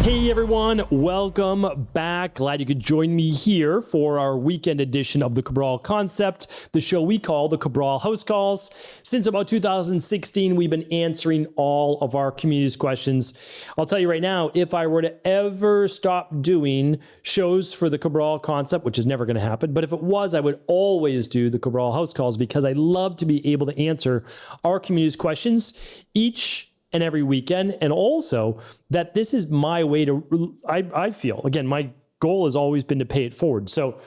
Hey everyone, welcome back. Glad you could join me here for our weekend edition of the Cabral Concept, the show we call the Cabral HouseCalls. Since about 2016, we've been answering all of our community's questions. I'll tell you right now, if I were to ever stop doing shows for the Cabral Concept, which is never going to happen, but if it was, I would always do the Cabral HouseCalls because I love to be able to answer our community's questions each and every weekend, and also that this is my way to, I feel, again, my goal has always been to pay it forward. So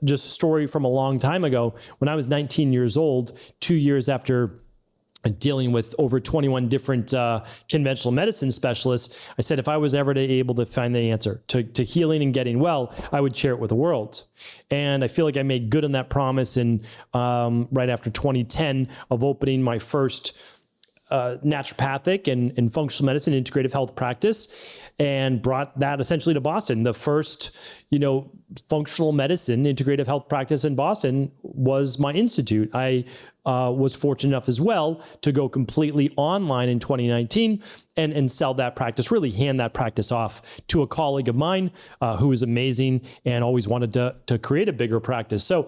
just a story from a long time ago, when I was 19 years old, 2 years after dealing with over 21 different conventional medicine specialists, I said, if I was ever able to find the answer to healing and getting well, I would share it with the world. And I feel like I made good on that promise in right after 2010 of opening my first naturopathic and functional medicine integrative health practice, and brought that essentially to Boston. The first, functional medicine integrative health practice in Boston was my institute. I was fortunate enough as well to go completely online in 2019 and sell that practice, really hand that practice off to a colleague of mine who is amazing and always wanted to create a bigger practice. So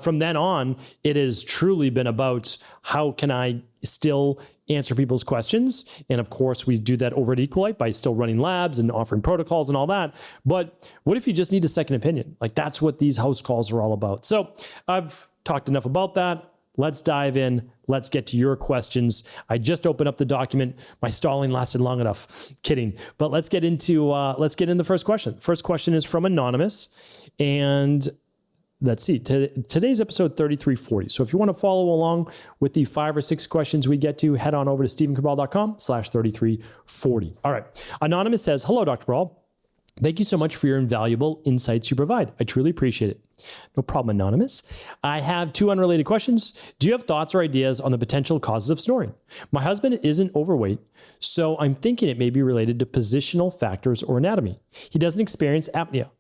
from then on, it has truly been about how can I still answer people's questions. And of course, we do that over at Equalite by still running labs and offering protocols and all that. But what if you just need a second opinion? Like, that's what these house calls are all about. So I've talked enough about that. Let's dive in. Let's get to your questions. I just opened up the document. My stalling lasted long enough. Kidding. But let's get into the first question. First question is from Anonymous. And let's see, today's episode 3340. So if you want to follow along with the 5 or 6 questions we get to, head on over to stephencabral.com/3340. All right. Anonymous says, hello, Dr. Cabral. Thank you so much for your invaluable insights you provide. I truly appreciate it. No problem, Anonymous. I have 2 unrelated questions. Do you have thoughts or ideas on the potential causes of snoring? My husband isn't overweight, so I'm thinking it may be related to positional factors or anatomy. He doesn't experience apnea,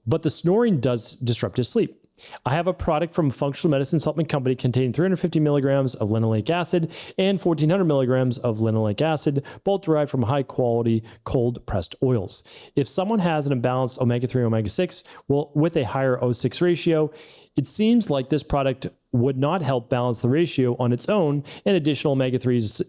but the snoring does disrupt his sleep. I have a product from a functional medicine supplement company containing 350 milligrams of linoleic acid and 1,400 milligrams of linoleic acid, both derived from high quality cold pressed oils. If someone has an imbalanced omega-3 omega-6, well, with a higher O6 ratio, it seems like this product would not help balance the ratio on its own, and additional omega-3s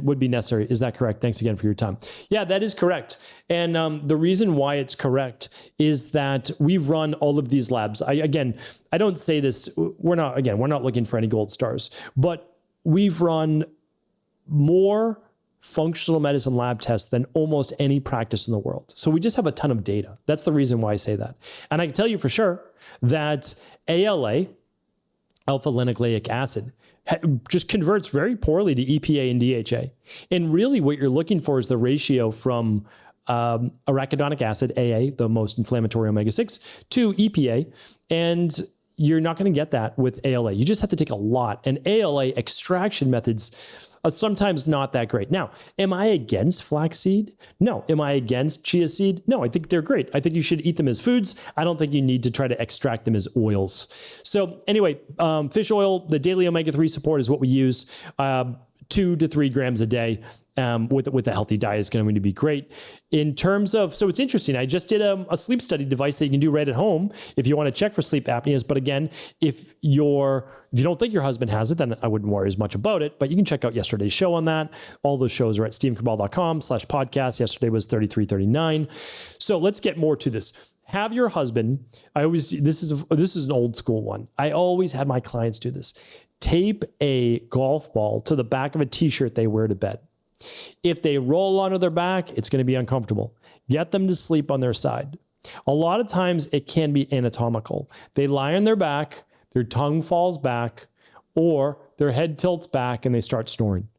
would be necessary. Is that correct? Thanks again for your time. Yeah, that is correct. And the reason why it's correct is that we've run all of these labs. I don't say this, we're not looking for any gold stars, but we've run more functional medicine lab tests than almost any practice in the world. So we just have a ton of data. That's the reason why I say that. And I can tell you for sure that ALA, alpha-linoleic acid, just converts very poorly to EPA and DHA. And really what you're looking for is the ratio from arachidonic acid, AA, the most inflammatory omega-6, to EPA. And you're not going to get that with ALA. You just have to take a lot. And ALA extraction methods are sometimes not that great. Now, am I against flaxseed? No. Am I against chia seed? No, I think they're great. I think you should eat them as foods. I don't think you need to try to extract them as oils. So anyway, fish oil, the daily omega-3 support is what we use. 2 to 3 grams a day with a healthy diet is going to be great. In terms of, so it's interesting. I just did a sleep study device that you can do right at home if you want to check for sleep apneas. But again, if you don't think your husband has it, then I wouldn't worry as much about it. But you can check out yesterday's show on that. All those shows are at stephencabral.com/podcast. Yesterday was 3339. So let's get more to this. Have your husband, this is an old school one. I always had my clients do this. Tape a golf ball to the back of a t-shirt they wear to bed. If they roll onto their back, it's going to be uncomfortable. Get them to sleep on their side. A lot of times it can be anatomical. They lie on their back, their tongue falls back, or their head tilts back and they start snoring.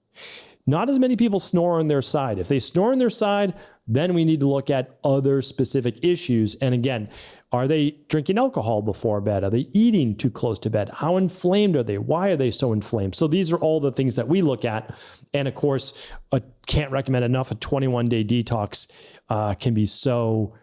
Not as many people snore on their side. If they snore on their side, then we need to look at other specific issues. And again, are they drinking alcohol before bed? Are they eating too close to bed? How inflamed are they? Why are they so inflamed? So these are all the things that we look at. And of course, I can't recommend enough. A 21-day detox can be so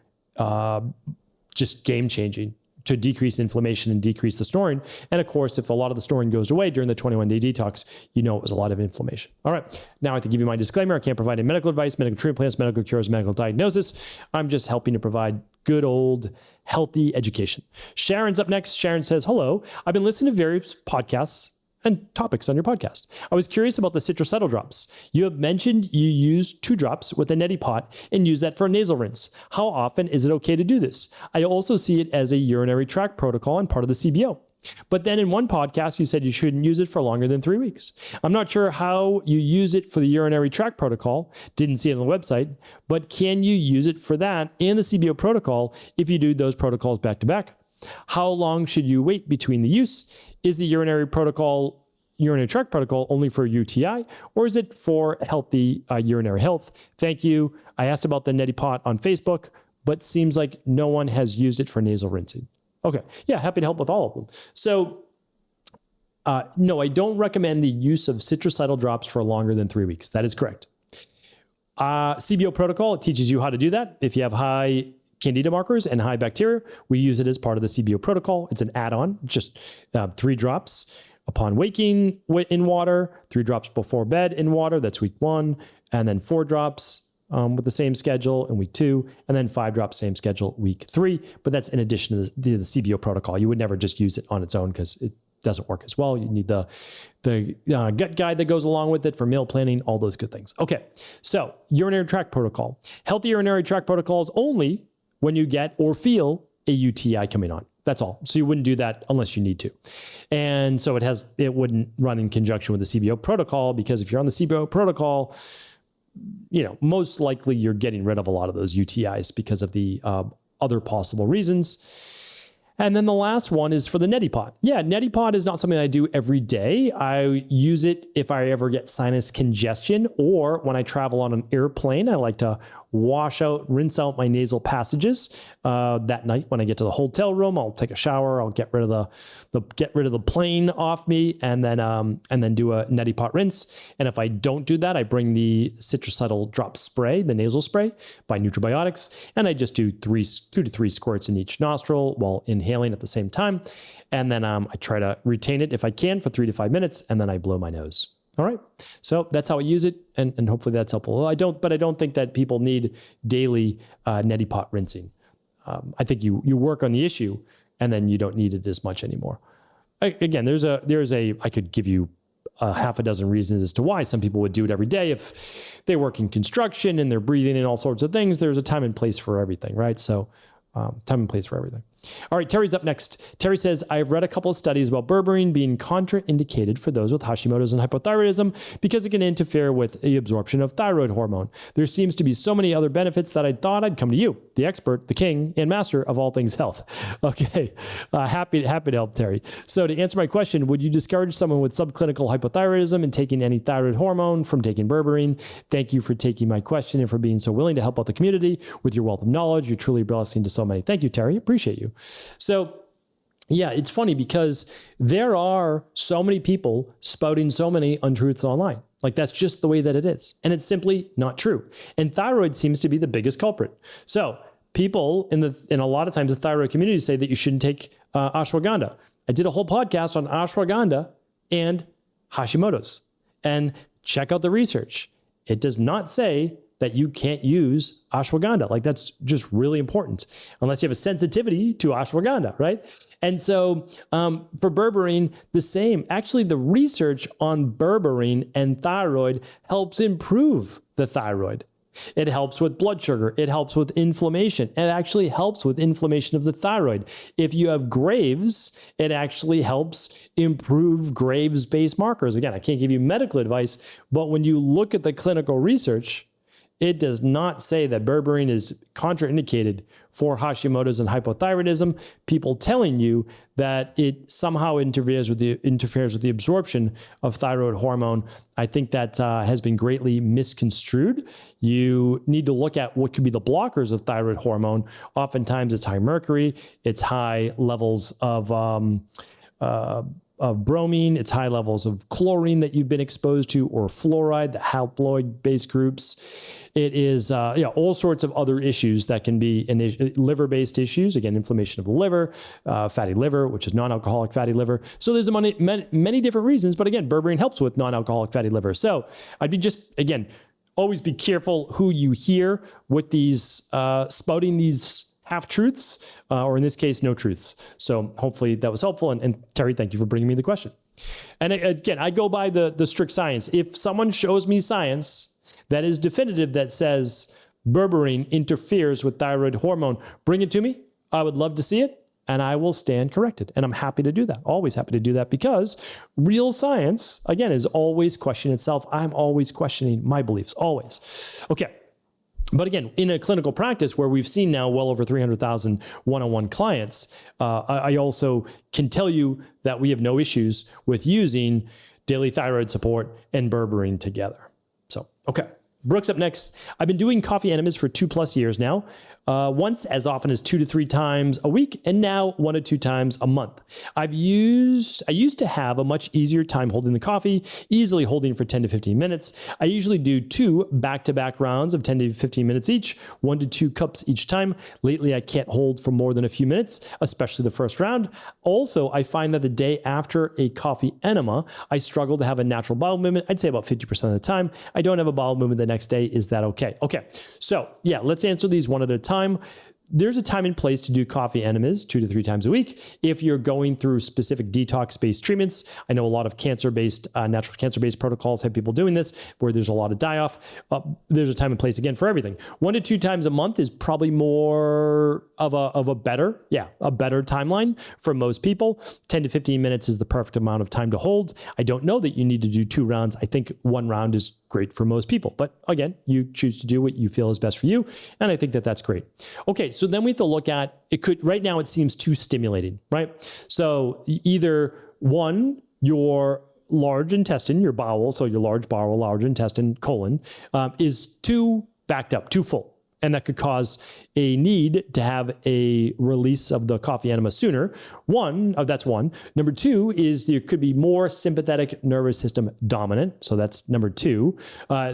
just game-changing. to decrease inflammation and decrease the snoring. And of course, if a lot of the snoring goes away during the 21-day detox, you know it was a lot of inflammation. All right, now I have to give you my disclaimer. I can't provide any medical advice, medical treatment plans, medical cures, medical diagnosis. I'm just helping to provide good old healthy education. Sharon's up next. Sharon says, hello, I've been listening to various podcasts and topics on your podcast. I was curious about the Citricidal drops. You have mentioned you use 2 drops with a neti pot and use that for a nasal rinse. How often is it okay to do this? I also see it as a urinary tract protocol and part of the CBO. But then in one podcast, you said you shouldn't use it for longer than 3 weeks. I'm not sure how you use it for the urinary tract protocol. Didn't see it on the website, but can you use it for that and the CBO protocol if you do those protocols back to back? How long should you wait between the use? Is the urinary tract protocol only for UTI, or is it for healthy urinary health? Thank you. I asked about the neti pot on Facebook, but seems like no one has used it for nasal rinsing. Okay. Yeah, happy to help with all of them. So no, I don't recommend the use of Citricidal drops for longer than 3 weeks. That is correct. CBO protocol, it teaches you how to do that. If you have high Candida markers and high bacteria, we use it as part of the CBO protocol. It's an add-on, just 3 drops upon waking in water, 3 drops before bed in water, that's week 1, and then 4 drops with the same schedule in week 2, and then 5 drops, same schedule, week 3. But that's in addition to the CBO protocol. You would never just use it on its own because it doesn't work as well. You need the gut guide that goes along with it for meal planning, all those good things. Okay, so urinary tract protocol. Healthy urinary tract protocol is only when you get or feel a UTI coming on. That's all. So you wouldn't do that unless you need to. And so it wouldn't run in conjunction with the CBO protocol, because if you're on the CBO protocol, most likely you're getting rid of a lot of those UTIs because of the other possible reasons. And then the last one is for the neti pot. Yeah, neti pot is not something I do every day. I use it if I ever get sinus congestion, or when I travel on an airplane. I like to rinse out my nasal passages that night when I get to the hotel room. I'll take a shower. I'll get rid of the plane off me, and then do a neti pot rinse. And if I don't do that, I bring the Citricidal drop spray, the nasal spray by Nutribiotics, and I just do 2 to 3 squirts in each nostril while inhaling at the same time. And then I try to retain it if I can for 3 to 5 minutes, and then I blow my nose. All right. So that's how I use it. And hopefully that's helpful. I don't think that people need daily neti pot rinsing. I think you work on the issue and then you don't need it as much anymore. Again, I could give you half a dozen reasons as to why some people would do it every day. If they work in construction and they're breathing in all sorts of things, there's a time and place for everything, right? So time and place for everything. All right, Terry's up next. Terry says, I've read a couple of studies about berberine being contraindicated for those with Hashimoto's and hypothyroidism because it can interfere with the absorption of thyroid hormone. There seems to be so many other benefits that I thought I'd come to you, the expert, the king, and master of all things health. Okay, happy to help, Terry. So to answer my question, would you discourage someone with subclinical hypothyroidism and taking any thyroid hormone from taking berberine? Thank you for taking my question and for being so willing to help out the community with your wealth of knowledge. You're truly a blessing to so many. Thank you, Terry. Appreciate you. So yeah, it's funny because there are so many people spouting so many untruths online. Like that's just the way that it is. And it's simply not true. And thyroid seems to be the biggest culprit. So people in a lot of times the thyroid community say that you shouldn't take ashwagandha. I did a whole podcast on ashwagandha and Hashimoto's, and check out the research. It does not say that you can't use ashwagandha. Like that's just really important, unless you have a sensitivity to ashwagandha, right? And so for berberine, the same. Actually, the research on berberine and thyroid helps improve the thyroid. It helps with blood sugar. It helps with inflammation. It actually helps with inflammation of the thyroid. If you have Graves, it actually helps improve Graves-based markers. Again, I can't give you medical advice, but when you look at the clinical research, it does not say that berberine is contraindicated for Hashimoto's and hypothyroidism. People telling you that it somehow interferes with the absorption of thyroid hormone, I think that has been greatly misconstrued. You need to look at what could be the blockers of thyroid hormone. Oftentimes it's high mercury, it's high levels of bromine, it's high levels of chlorine that you've been exposed to, or fluoride, the haploid-based groups. It is all sorts of other issues that can be liver-based issues. Again, inflammation of the liver, fatty liver, which is non-alcoholic fatty liver. So there's many different reasons. But again, berberine helps with non-alcoholic fatty liver. So I'd be always be careful who you hear with these spouting these half-truths, or in this case, no truths. So hopefully that was helpful. And Terry, thank you for bringing me the question. And again, I go by the strict science. If someone shows me science that is definitive that says berberine interferes with thyroid hormone, bring it to me. I would love to see it, and I will stand corrected. And I'm happy to do that, always happy to do that, because real science, again, is always questioning itself. I'm always questioning my beliefs, always. Okay. But again, in a clinical practice where we've seen now well over 300,000 one-on-one clients, I also can tell you that we have no issues with using daily thyroid support and berberine together. So, okay. Brooke's up next. I've been doing coffee enemas for 2+ years now. Once as often as 2 to 3 times a week, and now 1 to 2 times a month. I used to have a much easier time holding the coffee, easily holding for 10 to 15 minutes. I usually do 2 back-to-back rounds of 10 to 15 minutes each, 1 to 2 cups each time. Lately, I can't hold for more than a few minutes, especially the first round. Also, I find that the day after a coffee enema, I struggle to have a natural bowel movement. I'd say about 50% of the time. I don't have a bowel movement the next day. Is that okay? Okay. So yeah, let's answer these one at a time. There's a time and place to do coffee enemas 2 to 3 times a week. If you're going through specific detox-based treatments, I know a lot of natural cancer-based protocols have people doing this where there's a lot of die-off. There's a time and place again for everything. 1 to 2 times a month is probably more of a better timeline for most people. 10 to 15 minutes is the perfect amount of time to hold. I don't know that you need to do 2 rounds. I think 1 round is great for most people. But again, you choose to do what you feel is best for you. And I think that that's great. Okay, so then we have to look at, right now it seems too stimulating, right? So either one, your large intestine, your bowel, so your large bowel, large intestine, colon, is too backed up, too full. And that could cause a need to have a release of the coffee enema sooner. That's one. Number 2 is there could be more sympathetic nervous system dominant. So that's number 2.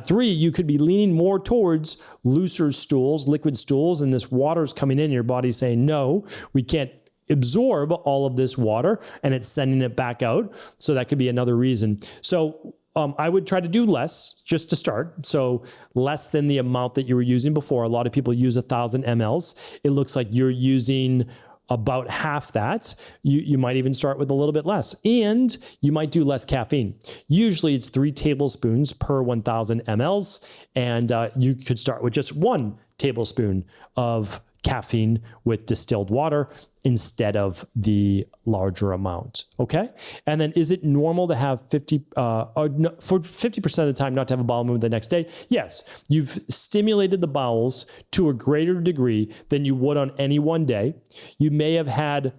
3, you could be leaning more towards looser stools, liquid stools, and this water's coming in, your body's saying, no, we can't absorb all of this water, and it's sending it back out. So that could be another reason. So I would try to do less just to start. So less than the amount that you were using before. A lot of people use 1,000 mLs. It looks like you're using about half that. You might even start with a little bit less, and you might do less caffeine. Usually it's 3 tablespoons per 1,000 mLs. And you could start with just 1 tablespoon of caffeine with distilled water instead of the larger amount. Okay. And then is it normal to have for 50% of the time not to have a bowel movement the next day? Yes. You've stimulated the bowels to a greater degree than you would on any one day. You may have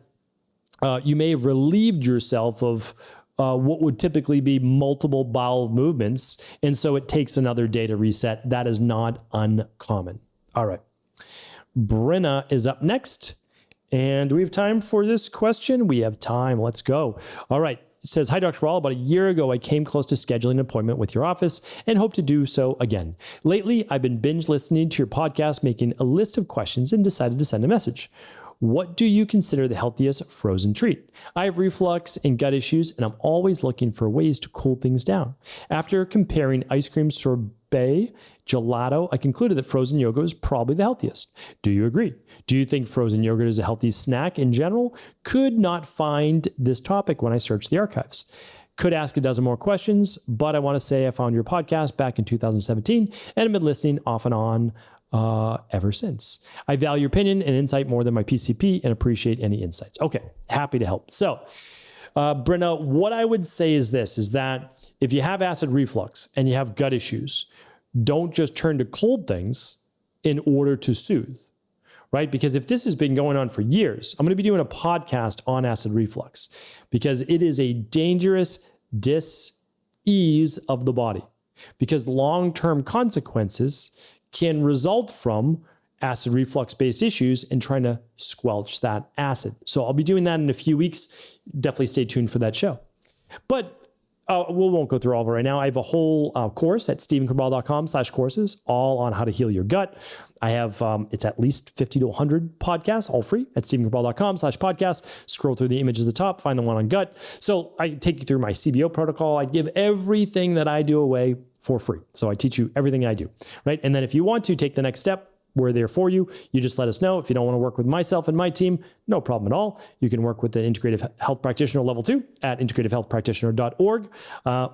relieved yourself of what would typically be multiple bowel movements. And so it takes another day to reset. That is not uncommon. All right. Brenna is up next. And do we have time for this question? We have time. Let's go. All right. It says, hi, Dr. Rawl. About a year ago, I came close to scheduling an appointment with your office and hope to do so again. Lately, I've been binge listening to your podcast, making a list of questions, and decided to send a message. What do you consider the healthiest frozen treat? I have reflux and gut issues, and I'm always looking for ways to cool things down. After comparing ice cream, sorbet, gelato, I concluded that frozen yogurt is probably the healthiest. Do you agree? Do you think frozen yogurt is a healthy snack in general? Could not find this topic when I searched the archives. Could ask a dozen more questions, but I want to say I found your podcast back in 2017 and have been listening off and on ever since. I value your opinion and insight more than my PCP and appreciate any insights. Okay, happy to help. So, Brenna, what I would say is this, is that if you have acid reflux and you have gut issues, don't just turn to cold things in order to soothe, right? Because if this has been going on for years, I'm going to be doing a podcast on acid reflux because it is a dangerous dis-ease of the body because long-term consequences can result from acid reflux-based issues and trying to squelch that acid. So I'll be doing that in a few weeks. Definitely stay tuned for that show. But we won't go through all of it right now. I have a whole course at stephencabral.com/courses, all on how to heal your gut. I have, it's at least 50 to 100 podcasts, all free at stephencabral.com/podcast. Scroll through the image at the top, find the one on gut. So I take you through my CBO protocol. I give everything that I do away for free. So I teach you everything I do, right? And then if you want to take the next step, we're there for you. You just let us know. If you don't want to work with myself and my team, no problem at all. You can work with the Integrative Health Practitioner Level 2 at integrativehealthpractitioner.org,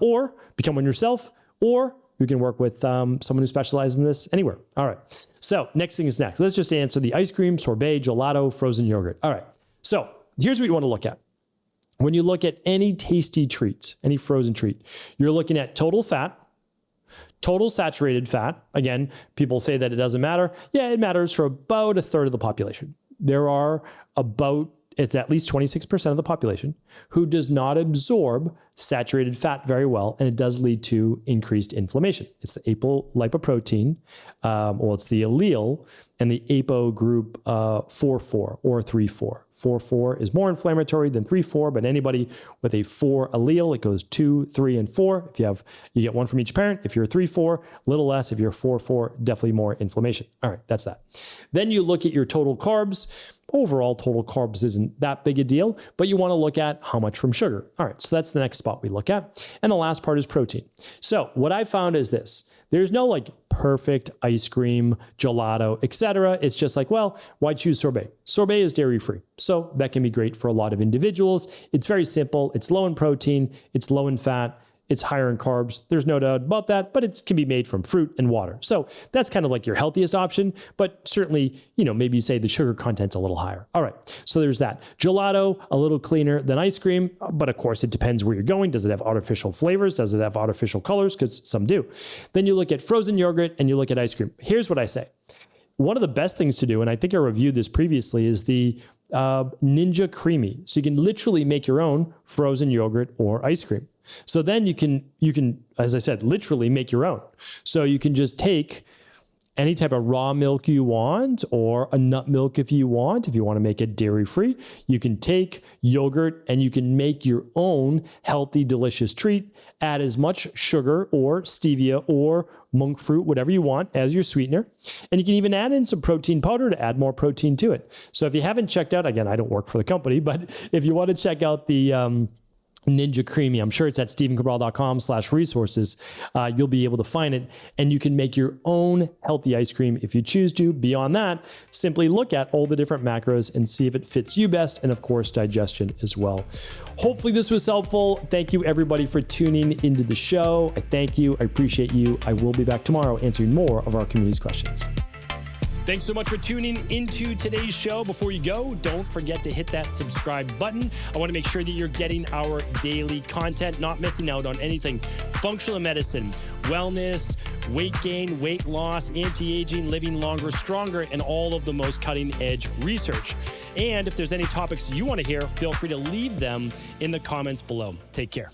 or become one yourself, or you can work with someone who specializes in this anywhere. All right. So next thing is next. Let's just answer the ice cream, sorbet, gelato, frozen yogurt. All right. So here's what you want to look at. When you look at any tasty treat, any frozen treat, you're looking at total fat, total saturated fat. Again, people say that it doesn't matter. Yeah, it matters for about a third of the population. There are it's at least 26% of the population who does not absorb saturated fat very well, and it does lead to increased inflammation. It's the apolipoprotein, it's the allele, and the apo group 4-4 or 3-4. 4-4 is more inflammatory than 3-4, but anybody with a 4 allele, it goes 2, 3, and 4. You get one from each parent. If you're a 3-4, a little less. If you're 4-4, definitely more inflammation. All right, that's that. Then you look at your total carbs. Overall, total carbs isn't that big a deal, but you want to look at how much from sugar. All right, so that's the next spot we look at. And the last part is protein. So what I found is this. There's no like perfect ice cream, gelato, etc. It's just like, well, why choose sorbet? Sorbet is dairy-free, so that can be great for a lot of individuals. It's very simple. It's low in protein. It's low in fat. It's higher in carbs. There's no doubt about that, but it can be made from fruit and water. So that's kind of like your healthiest option, but certainly, maybe you say the sugar content's a little higher. All right, so there's that. Gelato, a little cleaner than ice cream, but of course it depends where you're going. Does it have artificial flavors? Does it have artificial colors? Because some do. Then you look at frozen yogurt and you look at ice cream. Here's what I say. One of the best things to do, and I think I reviewed this previously, is the Ninja Creamy. So you can literally make your own frozen yogurt or ice cream. So then you can, as I said, literally make your own. So you can just take any type of raw milk you want, or a nut milk if you want to make it dairy-free. You can take yogurt and you can make your own healthy, delicious treat. Add as much sugar or stevia or monk fruit, whatever you want, as your sweetener. And you can even add in some protein powder to add more protein to it. So if you haven't checked out, again, I don't work for the company, but if you want to check out the Ninja Creamy, I'm sure it's at stephencabral.com/resources. You'll be able to find it, and you can make your own healthy ice cream if you choose to. Beyond that, simply look at all the different macros and see if it fits you best, and of course, digestion as well. Hopefully this was helpful. Thank you everybody for tuning into the show. I thank you. I appreciate you. I will be back tomorrow answering more of our community's questions. Thanks so much for tuning into today's show. Before you go, don't forget to hit that subscribe button. I want to make sure that you're getting our daily content, not missing out on anything functional medicine, wellness, weight gain, weight loss, anti-aging, living longer, stronger, and all of the most cutting-edge research. And if there's any topics you want to hear, feel free to leave them in the comments below. Take care.